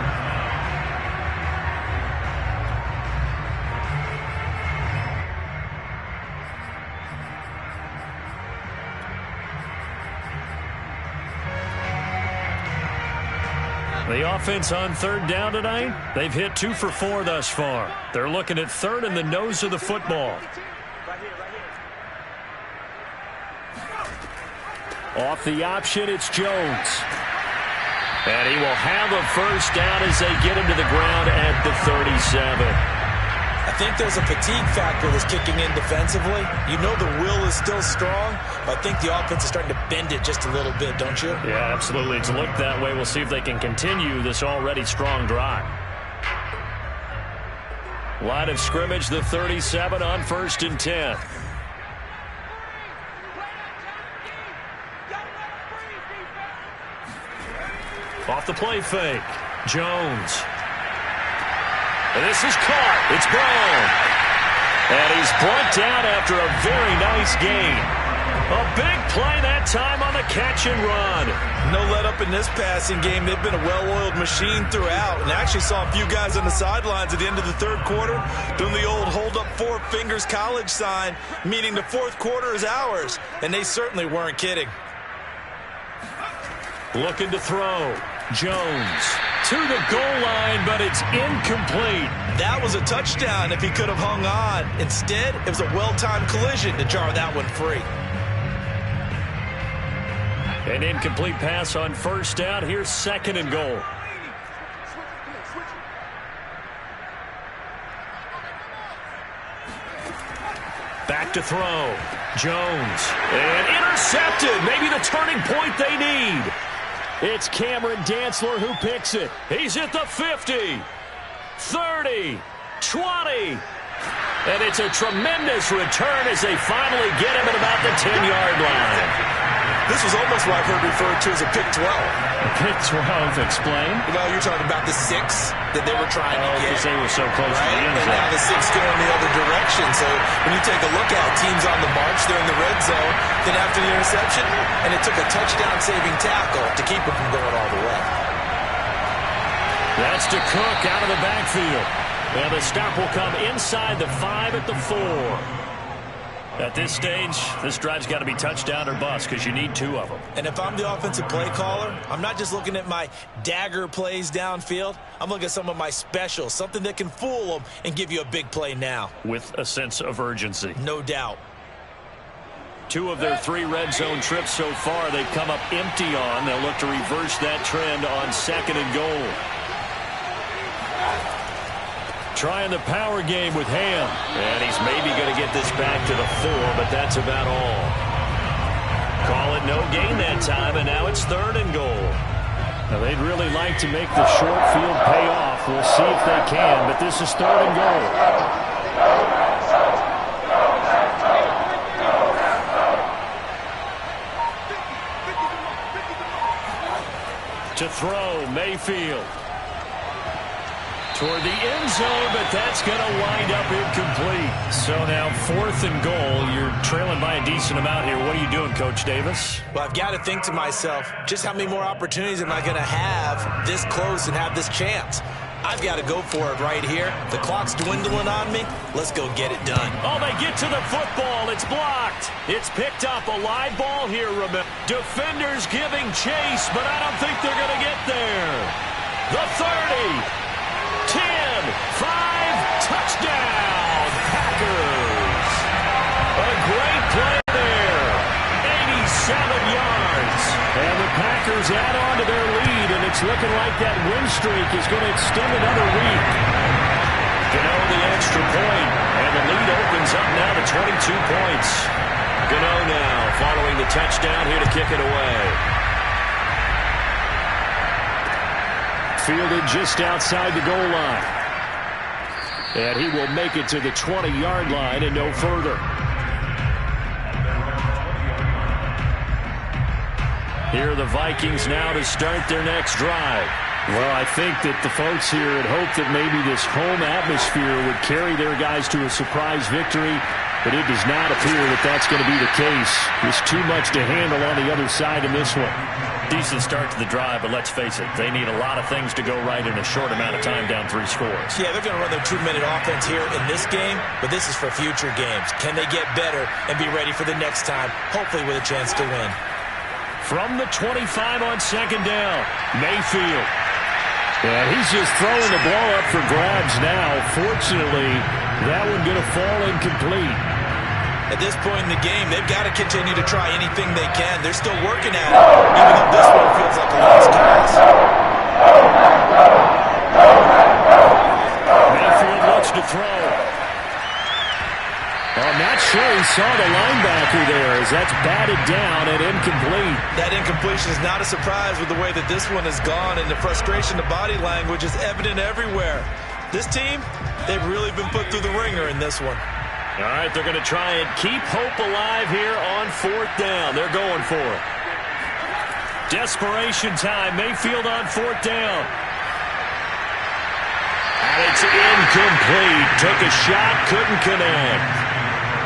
The offense on 3rd down tonight, they've hit 2 for 4 thus far. They're looking at 3rd and the nose of the football. Off the option, it's Jones. And he will have a first down as they get him to the ground at the 37. I think there's a fatigue factor that's kicking in defensively. You know the will is still strong, but I think the offense is starting to bend it just a little bit, don't you? Yeah, absolutely. It's looked that way. We'll see if they can continue this already strong drive. Line of scrimmage, the 37 on 1st and 10. Off the play fake. Jones. And this is caught. It's Brown. And he's brought down after a very nice gain. A big play that time on the catch and run. No let up in this passing game. They've been a well-oiled machine throughout. And I actually saw a few guys on the sidelines at the end of the 3rd quarter doing the old hold up 4 fingers college sign, meaning the 4th quarter is ours. And they certainly weren't kidding. Looking to throw. Jones. to the goal line, but it's incomplete. That was a touchdown if he could have hung on. Instead, it was a well-timed collision to jar that one free. An incomplete pass on first down. Here's 2nd and goal. Back to throw. Jones. And intercepted. Maybe the turning point they need. It's Cameron Dantzler who picks it. He's at the 50. 30. 20. And it's a tremendous return as they finally get him at about the 10-yard line. This was almost what I've heard referred to as a pick 12. Pick 12, explain. Well, you're talking about the 6 that they were trying to get. Because they were so close to the end And zone. now the 6 going the other direction. So when you take a look at teams on the march, they're in the red zone. Then after the interception, and it took a touchdown-saving tackle to keep them from going all the way. That's to Cook out of the backfield. And the stop will come inside the 5 at the 4. At this stage, this drive's got to be touchdown or bust because you need 2 of them. And if I'm the offensive play caller, I'm not just looking at my dagger plays downfield. I'm looking at some of my specials, something that can fool them and give you a big play now. With a sense of urgency. No doubt. 2 of their 3 red zone trips so far, they've come up empty on. They'll look to reverse that trend on 2nd and goal. Trying the power game with Ham. And he's maybe going to get this back to the 4, but that's about all. Call it no gain that time, and now it's 3rd and goal. Now, they'd really like to make the short field pay off. We'll see if they can, but this is 3rd and goal. To throw, Mayfield. Toward the end zone, but that's going to wind up incomplete. So now 4th and goal. You're trailing by a decent amount here. What are you doing, Coach Davis? Well, I've got to think to myself, just how many more opportunities am I going to have this close and have this chance? I've got to go for it right here. The clock's dwindling on me. Let's go get it done. Oh, they get to the football. It's blocked. It's picked up. A live ball here, remember. Defenders giving chase, but I don't think they're going to get there. The 30. 10, 5, touchdown, Packers. A great play there, 87 yards. And the Packers add on to their lead, and it's looking like that win streak is going to extend another week. Gano the extra point, and the lead opens up now to 22 points. Gano now following the touchdown here to kick it away. Fielded just outside the goal line. And he will make it to the 20-yard line and no further. Here are the Vikings now to start their next drive. Well, I think that the folks here had hoped that maybe this home atmosphere would carry their guys to a surprise victory, but it does not appear that that's going to be the case. There's too much to handle on the other side in this one. Decent start to the drive, but let's face it, they need a lot of things to go right in a short amount of time down 3 scores. Yeah, they're going to run their 2-minute offense here in this game, but this is for future games. Can they get better and be ready for the next time, hopefully with a chance to win? From the 25 on 2nd down, Mayfield. And he's just throwing the ball up for grabs now. Fortunately, that one going to fall incomplete. At this point in the game, they've got to continue to try anything they can. They're still working at it, even though this one feels like a lost cause. Mayfield looks to throw. I'm not sure he saw the linebacker there as that's batted down and incomplete. That incompletion is not a surprise with the way that this one has gone, and the frustration, the body language is evident everywhere. This team, they've really been put through the ringer in this one. All right, they're going to try and keep hope alive here on 4th down. They're going for it. Desperation time. Mayfield on 4th down. And it's incomplete. Took a shot, couldn't connect.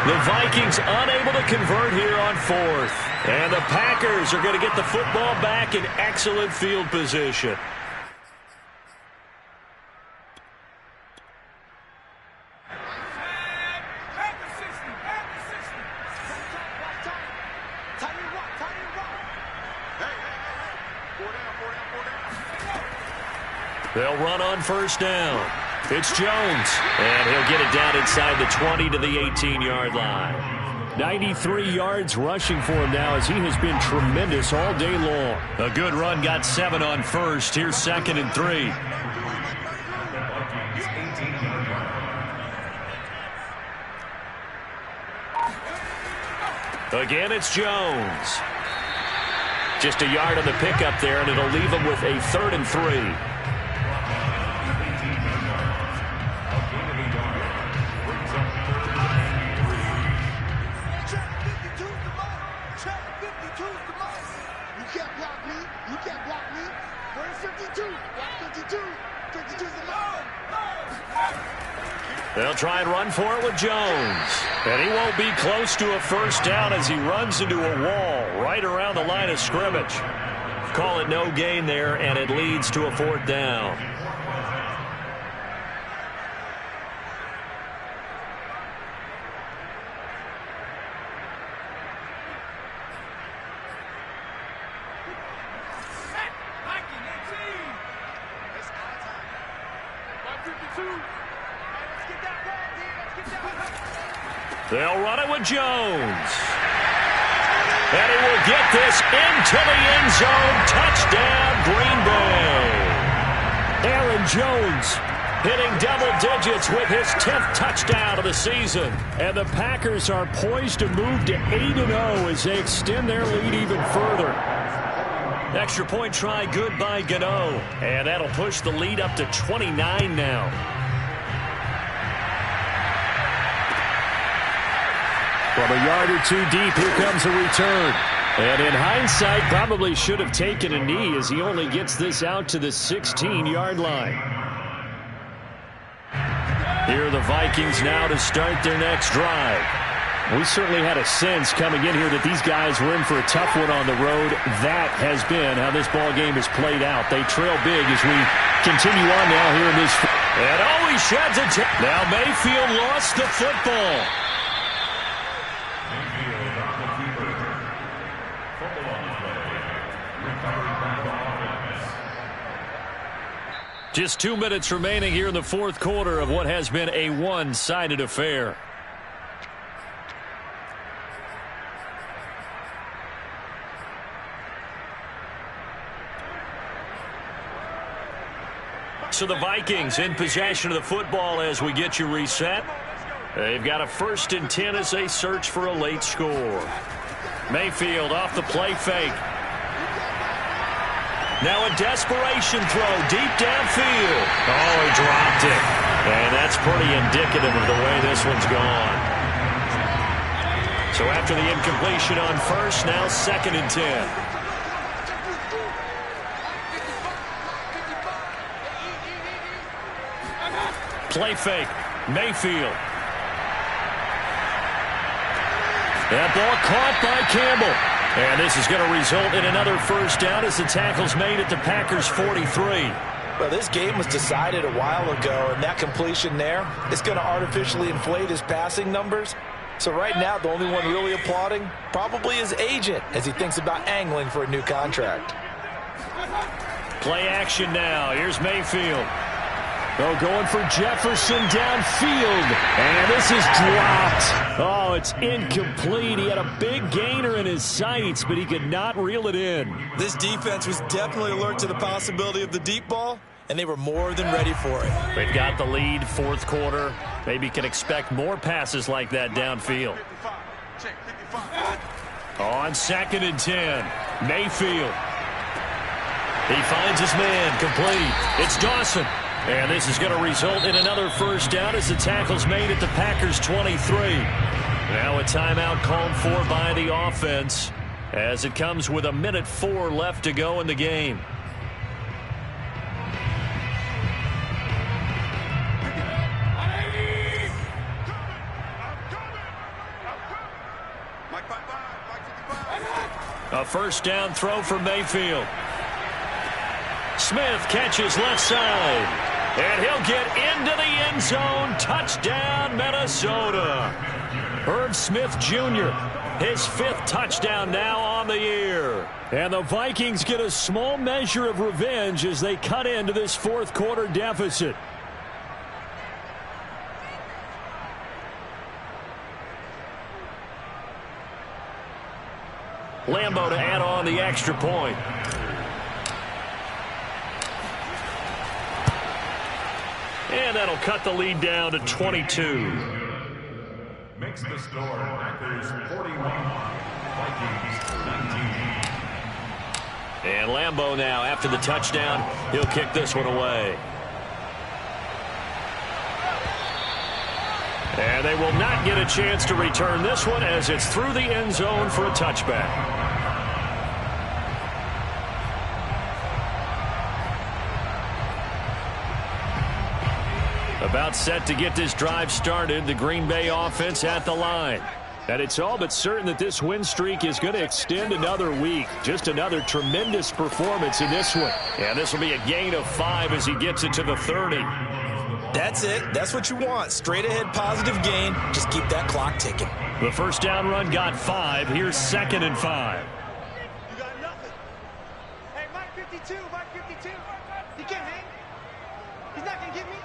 The Vikings unable to convert here on 4th. And the Packers are going to get the football back in excellent field position. They'll run on first down. It's Jones, and he'll get it down inside the 20 to the 18-yard line. 93 yards rushing for him now as he has been tremendous all day long. A good run, got 7 on first. Here's 2nd and 3. Again, it's Jones. Just a yard on the pickup there, and it'll leave him with a 3rd and 3. They'll try and run for it with Jones. And he won't be close to a first down as he runs into a wall right around the line of scrimmage. Call it no gain there, and it leads to a 4th down. They'll run it with Jones. And he will get this into the end zone. Touchdown, Green Bay. Aaron Jones hitting double digits with his 10th touchdown of the season. And the Packers are poised to move to 8-0 as they extend their lead even further. Extra point try, good by Gano. And that'll push the lead up to 29 now. From a yard or two deep, here comes a return. And in hindsight, probably should have taken a knee as he only gets this out to the 16-yard line. Here are the Vikings now to start their next drive. We certainly had a sense coming in here that these guys were in for a tough one on the road. That has been how this ball game has played out. They trail big as we continue on now here in this. And he sheds it. Now Mayfield lost the football. Just 2 minutes remaining here in the 4th quarter of what has been a one-sided affair. So the Vikings in possession of the football as we get you reset. They've got a 1st and 10 as they search for a late score. Mayfield off the play fake. Now a desperation throw deep downfield. Oh, he dropped it. And that's pretty indicative of the way this one's gone. So after the incompletion on first, now 2nd and 10. Play fake. Mayfield. That ball caught by Campbell. And this is going to result in another first down as the tackle's made at the Packers' 43. Well, this game was decided a while ago, and that completion there is going to artificially inflate his passing numbers. So right now, the only one really applauding probably his agent as he thinks about angling for a new contract. Play action now. Here's Mayfield. Oh, going for Jefferson downfield. And this is dropped. Oh, it's incomplete. He had a big gainer in his sights, but he could not reel it in. This defense was definitely alert to the possibility of the deep ball, and they were more than ready for it. They've got the lead, 4th quarter. Maybe can expect more passes like that downfield. On 2nd and 10, Mayfield. He finds his man, complete. It's Dawson. And this is going to result in another first down as the tackle's made at the Packers' 23. Now a timeout called for by the offense as it comes with 1:04 left to go in the game. A first down throw for Mayfield. Smith catches left side. And he'll get into the end zone. Touchdown, Minnesota. Herb Smith Jr. his 5th touchdown now on the year. And the Vikings get a small measure of revenge as they cut into this 4th quarter deficit. Lambo to add on the extra point. And that'll cut the lead down to 22. Makes the score Packers 41, Vikings 19. And Lambo now, after the touchdown, he'll kick this one away. And they will not get a chance to return this one as it's through the end zone for a touchback. About set to get this drive started, the Green Bay offense at the line. And it's all but certain that this win streak is going to extend another week. Just another tremendous performance in this one. And this will be a gain of 5 as he gets it to the 30. That's it. That's what you want. Straight ahead positive gain. Just keep that clock ticking. The first down run got 5. Here's 2nd and 5. You got nothing. Hey, Mike 52, Mike 52. He can't hang. He's not going to get me.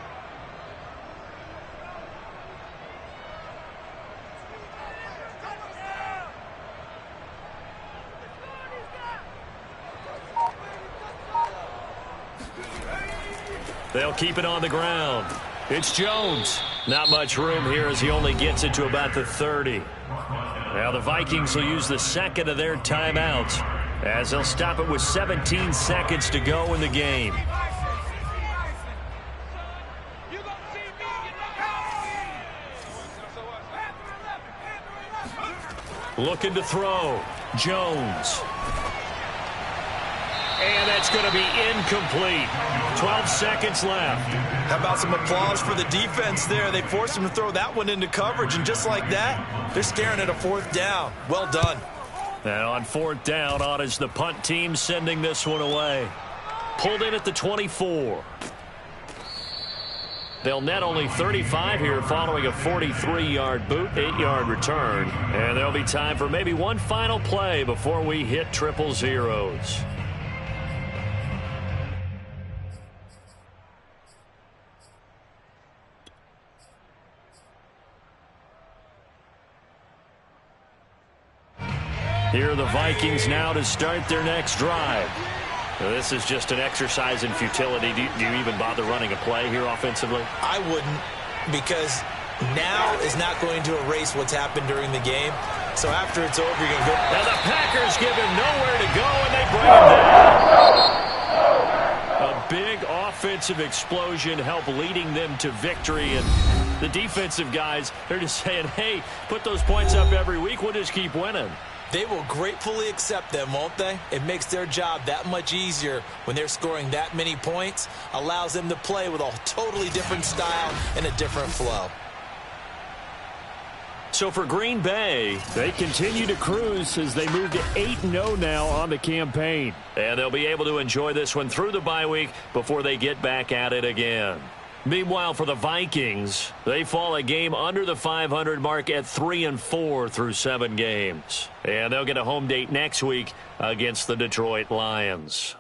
They'll keep it on the ground. It's Jones. Not much room here as he only gets it to about the 30. Now the Vikings will use the 2nd of their timeouts as they'll stop it with 17 seconds to go in the game. Looking to throw. Jones. And that's going to be incomplete. 12 seconds left. How about some applause for the defense there? They forced him to throw that one into coverage, and just like that, they're staring at a 4th down. Well done. And on 4th down, on is the punt team sending this one away. Pulled in at the 24. They'll net only 35 here following a 43-yard boot, 8-yard return. And there'll be time for maybe one final play before we hit triple zeros. Here are the Vikings now to start their next drive. This is just an exercise in futility. Do you even bother running a play here offensively? I wouldn't, because now is not going to erase what's happened during the game. So after it's over, you're going to go. And the Packers give him nowhere to go, and they bring him down. A big offensive explosion helped leading them to victory. And the defensive guys, they're just saying, hey, put those points up every week. We'll just keep winning. They will gratefully accept them, won't they? It makes their job that much easier when they're scoring that many points. Allows them to play with a totally different style and a different flow. So for Green Bay, they continue to cruise as they move to 8-0 now on the campaign. And they'll be able to enjoy this one through the bye week before they get back at it again. Meanwhile, for the Vikings, they fall a game under the 500 mark at 3-4 through 7 games. And they'll get a home date next week against the Detroit Lions.